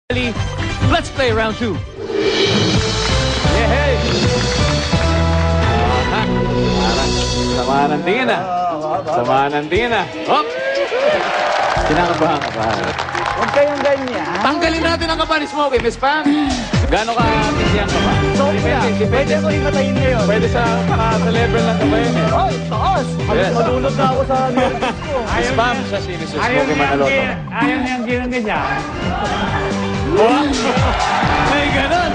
Let's play round 2. Yeah, hey! Samahan ng tingin ah. Samahan ng tingin ah. Hop! Kinakabahan ka ba? Huwag kayong ganyan. Tanggalin natin ang kaba ni Smokey, Miss Pam. Gano'n ka ang kaba? Pwede ko ikatayin ngayon. Pwede sa level lang kaba yun eh. Ay, taas. Yes. Malulog na ako sa nervous ko. Miss Pam, siya si Mrs. Smokey Manaloto. Ayaw niyang ganyan. May gano'n!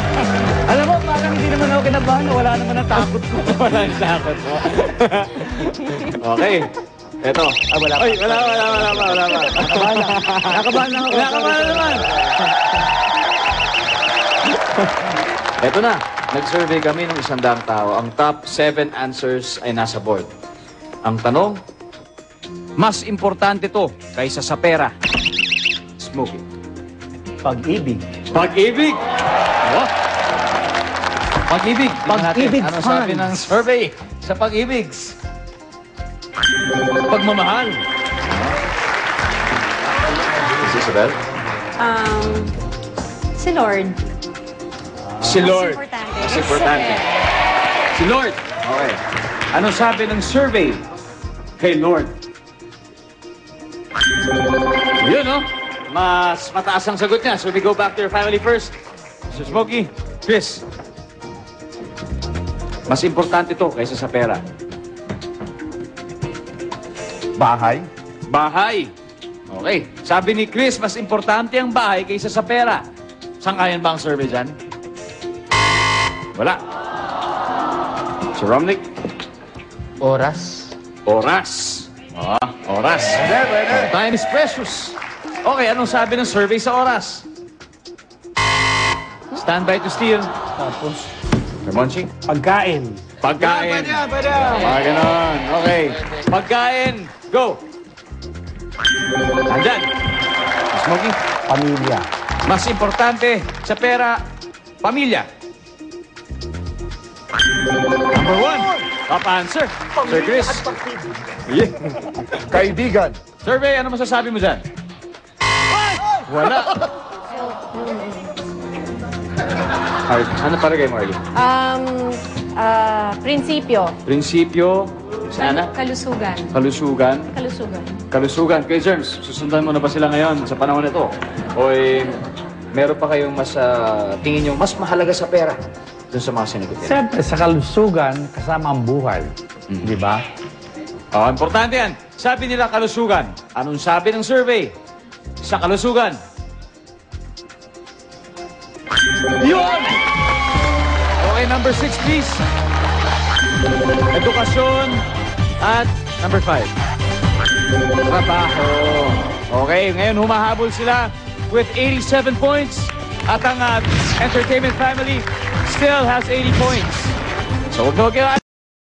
Alam mo, parang hindi naman ako kinabahan. Wala naman ang takot ko. Wala ang takot mo. Okay. Eto. Ah, wala pa. Ay, wala. Nakabahan lang ako. Nakabahan naman. Eto na. Nag-survey kami ng 100 tao. Ang top 7 answers ay nasa board. Ang tanong, mas importante to kaysa sa pera. Smoking. Pag-ibig. Pag-ibig. Oh. Pag-ibig. Pag-ibig Ano sabi ng survey sa pag-ibig? Pagmamahal. Isabel? Si Lord. Si Lord. Mas importante. Mas importante. Si Lord. Okay. Ano sabi ng survey kay Lord? Yun, no? Mas mataas ang sagot niya. So we go back to your family first. Mr. Smokey, Chris. Mas importante to kaysa sa pera. Bahay. Bahay. Okay. Sabi ni Chris, mas importante ang bahay kaysa sa pera. Sangkayan ba ang survey dyan? Wala. Sir Romnick? Oras. Oras. Oras. Pwede. Time is precious. Okay, anong sabi ng survey sa oras? Stand by to steal. Tapos, Sir Monchi? pagkain. Pagkain. Pwede. Ganon. Okay. Pagkain. Go. Andyan. Smokey? Pamilya. Mas importante sa pera, pamilya. Number 1. Top answer. Sir Chris. Yeah. Kaibigan. Survey, ano masasabi mo dyan? Wala. Ano para kay Marley? Prinsipyo. Prinsipyo, sana? Kalusugan. Kalusugan. Kalusugan. Kalusugan. Kay Germs, susundan mo na ba sila ngayon sa panahon nito? O meron pa kayong mas tingin nyo mas mahalaga sa pera dun sa mga sinagot yan? Siyempre, sa kalusugan, kasama ang buhay. Di ba? Importante yan. Sabi nila kalusugan. Anong sabi ng survey sa kalusugan? Yun! Okay, number 6, please. Edukasyon. At number 5. Trabaho. Okay, ngayon humahabol sila with 87 points. At ang entertainment family still has 80 points. So, huwag na